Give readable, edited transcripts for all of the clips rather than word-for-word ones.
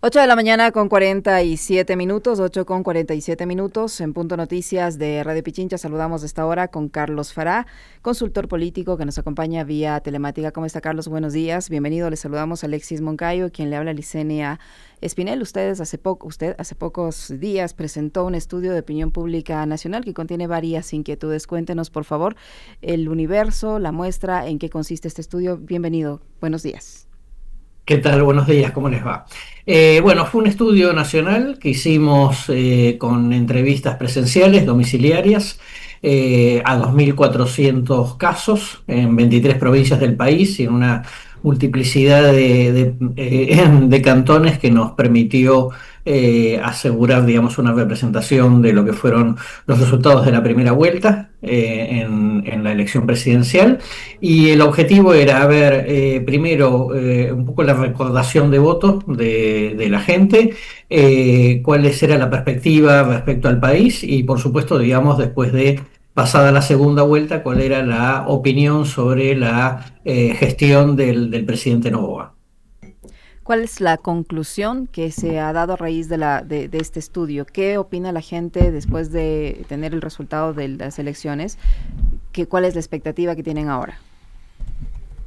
8 de la mañana con 47 minutos, 8 con 47 minutos, en Punto Noticias de Radio Pichincha. Saludamos de esta hora con Carlos Fará, consultor político que nos acompaña vía telemática. ¿Cómo está, Carlos? Buenos días, bienvenido. Le saludamos a Alexis Moncayo, quien le habla a Licenia Espinel. Usted hace pocos días presentó un estudio de opinión pública nacional que contiene varias inquietudes. Cuéntenos, por favor, el universo, la muestra, en qué consiste este estudio. Bienvenido, buenos días. ¿Qué tal? Buenos días, ¿cómo les va? Bueno, fue un estudio nacional que hicimos con entrevistas presenciales, domiciliarias, a 2.400 casos en 23 provincias del país y en una multiplicidad de cantones que nos permitió asegurar, digamos, una representación de lo que fueron los resultados de la primera vuelta en la elección presidencial. Y el objetivo era ver primero un poco la recordación de votos de la gente, cuál era la perspectiva respecto al país y por supuesto, digamos, después de pasada la segunda vuelta, cuál era la opinión sobre la gestión del presidente Noboa. ¿Cuál es la conclusión que se ha dado a raíz de este estudio? ¿Qué opina la gente después de tener el resultado de las elecciones? ¿Cuál es la expectativa que tienen ahora?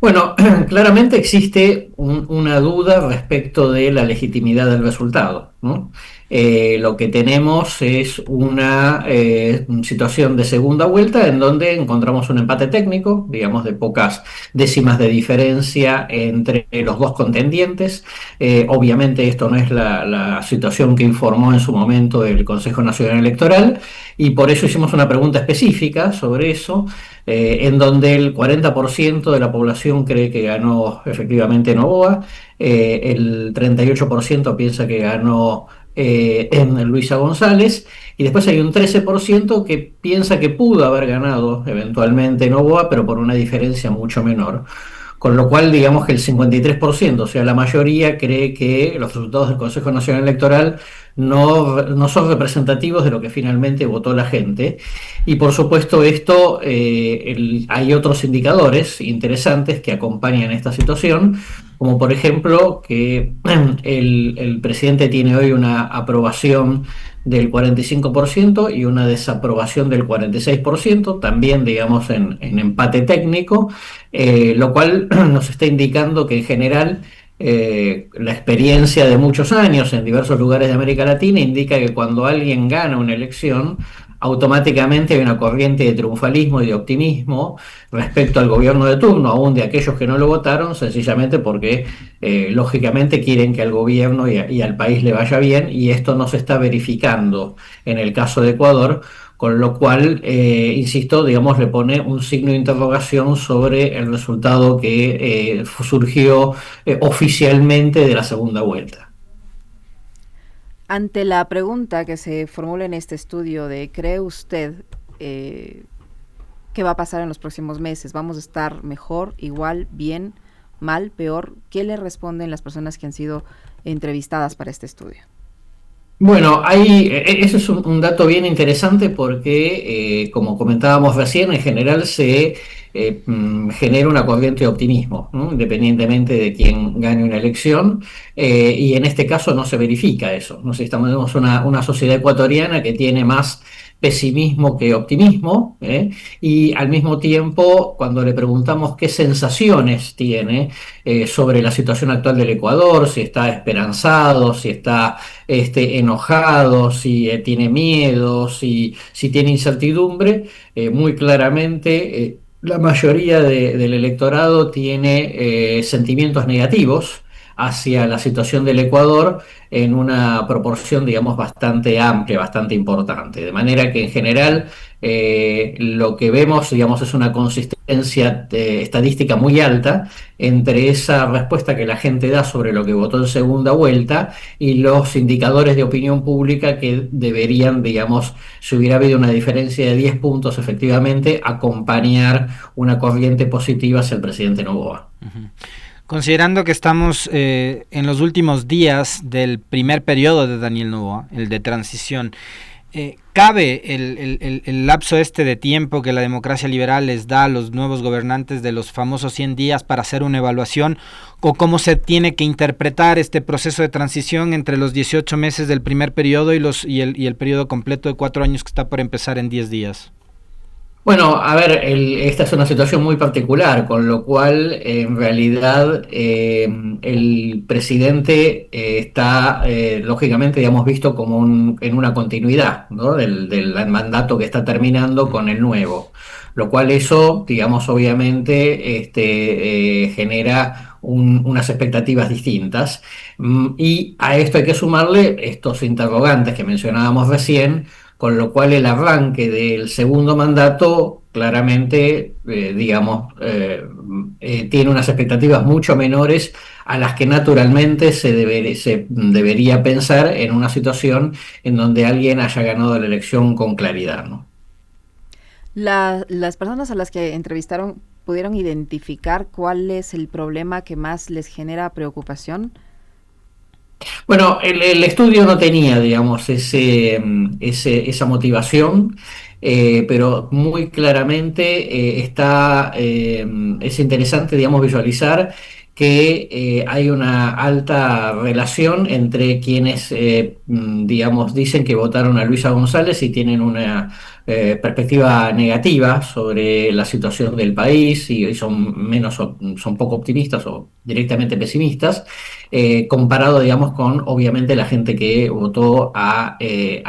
Bueno, claramente existe una duda respecto de la legitimidad del resultado, ¿no? Lo que tenemos es una situación de segunda vuelta en donde encontramos un empate técnico, digamos, de pocas décimas de diferencia entre los dos contendientes. Obviamente esto no es la situación que informó en su momento el Consejo Nacional Electoral y por eso hicimos una pregunta específica sobre eso, en donde el 40% de la población cree que ganó efectivamente Noboa, el 38% piensa que ganó en Luisa González, y después hay un 13% que piensa que pudo haber ganado eventualmente Noboa, pero por una diferencia mucho menor. Con lo cual, digamos que el 53%, o sea, la mayoría cree que los resultados del Consejo Nacional Electoral no son representativos de lo que finalmente votó la gente. Y por supuesto esto, hay otros indicadores interesantes que acompañan esta situación, como por ejemplo que el presidente tiene hoy una aprobación del 45% y una desaprobación del 46%, también digamos en empate técnico, lo cual nos está indicando que en general la experiencia de muchos años en diversos lugares de América Latina indica que cuando alguien gana una elección, automáticamente hay una corriente de triunfalismo y de optimismo respecto al gobierno de turno, aún de aquellos que no lo votaron, sencillamente porque lógicamente quieren que al gobierno y al país le vaya bien, y esto no se está verificando en el caso de Ecuador, con lo cual, insisto, digamos, le pone un signo de interrogación sobre el resultado que surgió oficialmente de la segunda vuelta. Ante la pregunta que se formula en este estudio de ¿cree usted qué va a pasar en los próximos meses? ¿Vamos a estar mejor, igual, bien, mal, peor? ¿Qué le responden las personas que han sido entrevistadas para este estudio? Bueno, eso es un dato bien interesante porque, como comentábamos recién, en general se genera una corriente de optimismo, ¿no? Independientemente de quién gane una elección, y en este caso no se verifica eso. No sé, tenemos una sociedad ecuatoriana que tiene más pesimismo que optimismo, y al mismo tiempo, cuando le preguntamos qué sensaciones tiene sobre la situación actual del Ecuador, si está esperanzado, si está enojado, si tiene miedo, si tiene incertidumbre, muy claramente la mayoría del electorado tiene sentimientos negativos hacia la situación del Ecuador en una proporción, digamos, bastante amplia, bastante importante. De manera que en general lo que vemos, digamos, es una consistencia estadística muy alta entre esa respuesta que la gente da sobre lo que votó en segunda vuelta y los indicadores de opinión pública que deberían, digamos, si hubiera habido una diferencia de 10 puntos, efectivamente, acompañar una corriente positiva hacia el presidente Noboa. Uh-huh. Considerando que estamos en los últimos días del primer periodo de Daniel Noboa, el de transición, ¿Cabe el lapso este de tiempo que la democracia liberal les da a los nuevos gobernantes de los famosos 100 días para hacer una evaluación? ¿O cómo se tiene que interpretar este proceso de transición entre los 18 meses del primer periodo y el periodo completo de 4 años que está por empezar en 10 días? Bueno, a ver, esta es una situación muy particular, con lo cual en realidad el presidente está lógicamente, digamos, visto como en una continuidad, ¿no? del mandato que está terminando con el nuevo, lo cual eso, digamos, obviamente genera unas expectativas distintas. Y a esto hay que sumarle estos interrogantes que mencionábamos recién, con lo cual el arranque del segundo mandato claramente, tiene unas expectativas mucho menores a las que naturalmente se debería pensar en una situación en donde alguien haya ganado la elección con claridad, ¿no? Las personas a las que entrevistaron pudieron identificar cuál es el problema que más les genera preocupación. Bueno, el estudio no tenía, digamos, esa motivación, pero muy claramente es interesante, digamos, visualizar que hay una alta relación entre quienes, digamos, dicen que votaron a Luisa González y tienen una perspectiva negativa sobre la situación del país y son poco optimistas o directamente pesimistas, comparado, digamos, con obviamente la gente que votó a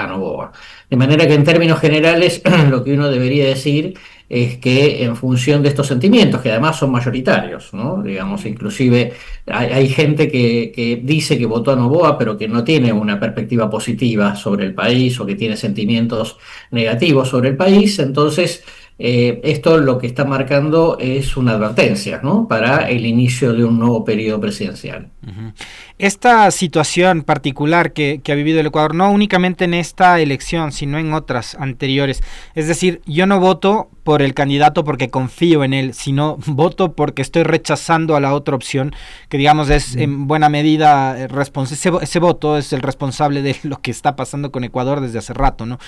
Noboa. De manera que en términos generales lo que uno debería decir es que en función de estos sentimientos, que además son mayoritarios, ¿no? Digamos, inclusive hay gente que dice que votó a Noboa, pero que no tiene una perspectiva positiva sobre el país o que tiene sentimientos negativos sobre el país. Entonces, esto lo que está marcando es una advertencia, ¿no? Para el inicio de un nuevo periodo presidencial. Uh-huh. Esta situación particular que ha vivido el Ecuador, no únicamente en esta elección, sino en otras anteriores, es decir, yo no voto por el candidato porque confío en él, sino voto porque estoy rechazando a la otra opción, que digamos es en buena medida ese voto es el responsable de lo que está pasando con Ecuador desde hace rato, ¿no?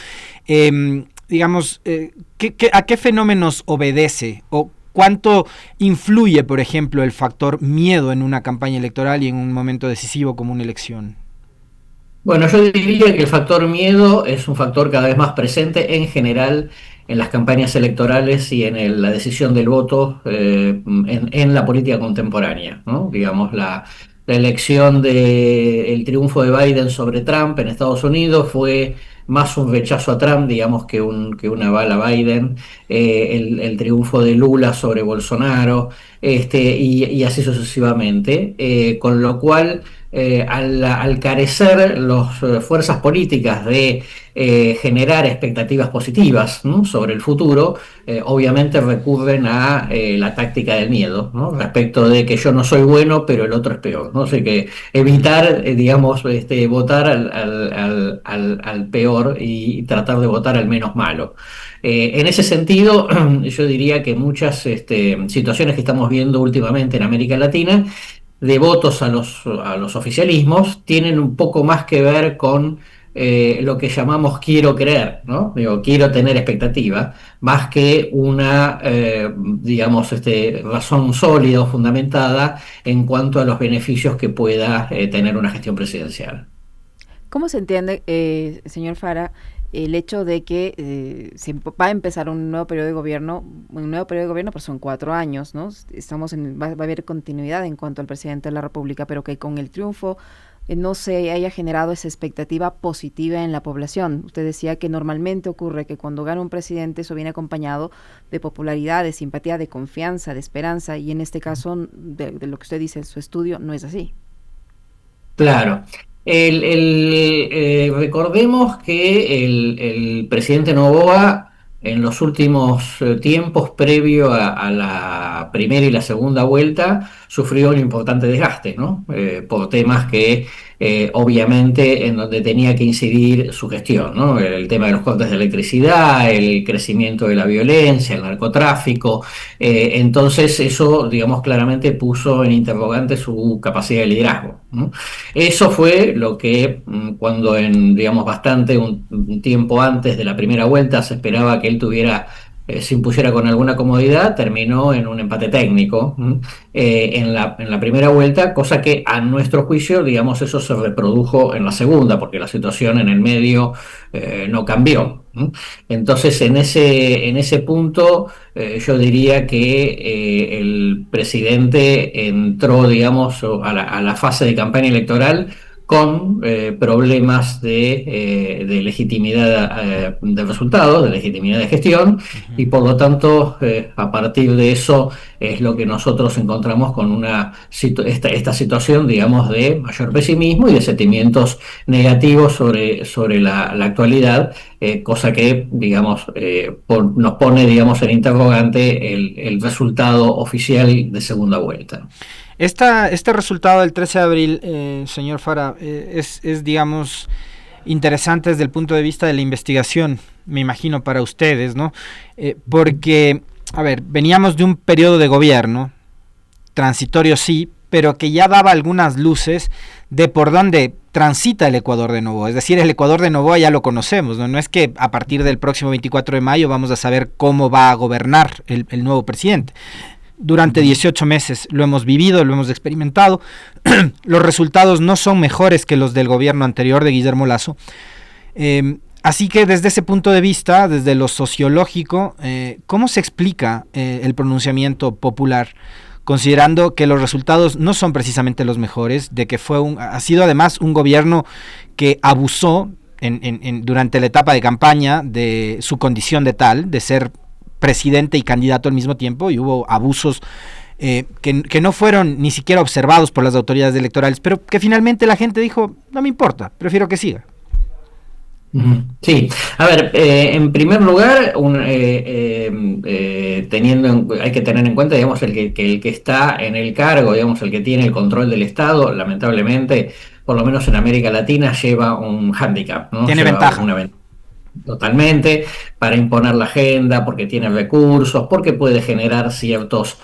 Digamos, ¿a qué fenómenos obedece o cuánto influye, por ejemplo, el factor miedo en una campaña electoral y en un momento decisivo como una elección? Bueno, yo diría que el factor miedo es un factor cada vez más presente en general en las campañas electorales y en la decisión del voto en la política contemporánea, ¿no? Digamos, la elección el triunfo de Biden sobre Trump en Estados Unidos fue más un rechazo a Trump, digamos, que una bala a Biden. El triunfo de Lula sobre Bolsonaro, y así sucesivamente, con lo cual al carecer las fuerzas políticas de generar expectativas positivas, ¿no? sobre el futuro, obviamente recurren a la táctica del miedo, ¿no? Respecto de que yo no soy bueno, pero el otro es peor, ¿no? O sea, que evitar, digamos, votar al peor y tratar de votar al menos malo. En ese sentido, yo diría que muchas situaciones que estamos viendo últimamente en América Latina de votos a los oficialismos tienen un poco más que ver con lo que llamamos quiero creer, ¿no? Digo, quiero tener expectativa, más que una, digamos, razón sólida o fundamentada en cuanto a los beneficios que pueda tener una gestión presidencial. ¿Cómo se entiende, señor Fara, el hecho de que va a empezar un nuevo periodo de gobierno, pues son 4 años, ¿no? Va a haber continuidad en cuanto al presidente de la República, pero que con el triunfo no se haya generado esa expectativa positiva en la población. Usted decía que normalmente ocurre que cuando gana un presidente eso viene acompañado de popularidad, de simpatía, de confianza, de esperanza, y en este caso, de lo que usted dice en su estudio, no es así. Claro. Recordemos que el presidente Noboa en los últimos tiempos previo la primera y la segunda vuelta sufrió un importante desgaste, ¿no? Por temas que obviamente en donde tenía que incidir su gestión, ¿no? El tema de los cortes de electricidad, el crecimiento de la violencia, el narcotráfico. Entonces eso, digamos, claramente puso en interrogante su capacidad de liderazgo, ¿no? Eso fue lo que cuando digamos, un tiempo antes de la primera vuelta se esperaba que él se impusiera con alguna comodidad, terminó en un empate técnico en la primera vuelta, cosa que a nuestro juicio, digamos, eso se reprodujo en la segunda, porque la situación en el medio no cambió. Entonces, en ese punto, yo diría que el presidente entró, digamos, a la fase de campaña electoral con problemas de legitimidad de resultados, de legitimidad de gestión, y por lo tanto, a partir de eso es lo que nosotros encontramos con esta situación, digamos, de mayor pesimismo y de sentimientos negativos sobre la actualidad, cosa que, digamos, nos pone, digamos, en interrogante el resultado oficial de segunda vuelta. Este resultado del 13 de abril, señor Fara, es, digamos, interesante desde el punto de vista de la investigación, me imagino, para ustedes, ¿no? Porque, a ver, veníamos de un periodo de gobierno, transitorio sí, pero que ya daba algunas luces de por dónde transita el Ecuador de Noboa. Es decir, el Ecuador de Noboa ya lo conocemos, ¿no? No es que a partir del próximo 24 de mayo vamos a saber cómo va a gobernar el nuevo presidente. Durante 18 meses lo hemos vivido, lo hemos experimentado. Los resultados no son mejores que los del gobierno anterior de Guillermo Lasso. Así que desde ese punto de vista, desde lo sociológico, ¿cómo se explica el pronunciamiento popular, considerando que los resultados no son precisamente los mejores, de que ha sido además un gobierno que abusó durante la etapa de campaña de su condición de tal, de ser presidente y candidato al mismo tiempo, y hubo abusos que no fueron ni siquiera observados por las autoridades electorales, pero que finalmente la gente dijo, no me importa, prefiero que siga? Sí, a ver, en primer lugar, hay que tener en cuenta, digamos, que el que está en el cargo, digamos, el que tiene el control del Estado, lamentablemente, por lo menos en América Latina, lleva un hándicap, ¿no? Tiene ventaja. Totalmente, para imponer la agenda, porque tiene recursos, porque puede generar ciertos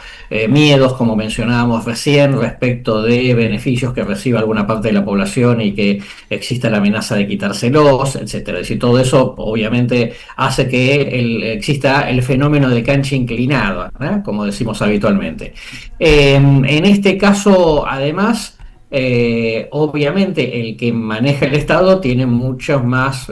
miedos, como mencionábamos recién, respecto de beneficios que reciba alguna parte de la población y que exista la amenaza de quitárselos, etcétera. Es decir, todo eso obviamente hace que exista el fenómeno de cancha inclinada, ¿eh? Como decimos habitualmente. En este caso, además, obviamente el que maneja el Estado tiene muchas más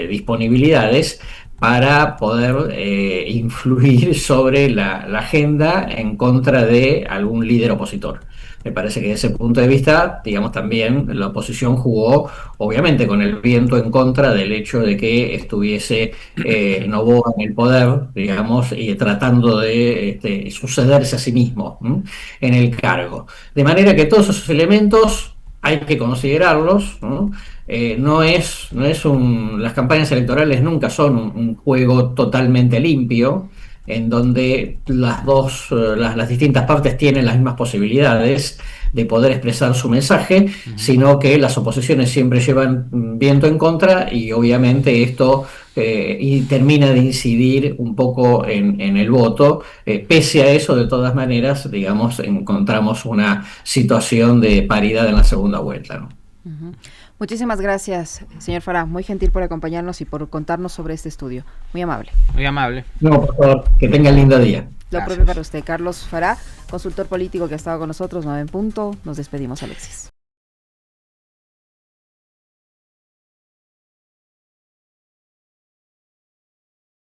disponibilidades para poder influir sobre la agenda en contra de algún líder opositor. Me parece que desde ese punto de vista, digamos, también la oposición jugó, obviamente, con el viento en contra del hecho de que estuviese Noboa en el poder, digamos, y tratando de sucederse a sí mismo en el cargo. De manera que todos esos elementos hay que considerarlos, ¿no? Las campañas electorales nunca son un juego totalmente limpio, en donde las distintas partes tienen las mismas posibilidades de poder expresar su mensaje, sino que las oposiciones siempre llevan viento en contra y obviamente esto termina de incidir un poco en el voto. Pese a eso, de todas maneras, digamos, encontramos una situación de paridad en la segunda vuelta, ¿no? Muchísimas gracias, señor Fara. Muy gentil por acompañarnos y por contarnos sobre este estudio. Muy amable. Muy amable. No, por favor, que tengan lindo día. Lo propio para usted, Carlos Fara, consultor político que ha estado con nosotros, 9 en punto. Nos despedimos, Alexis.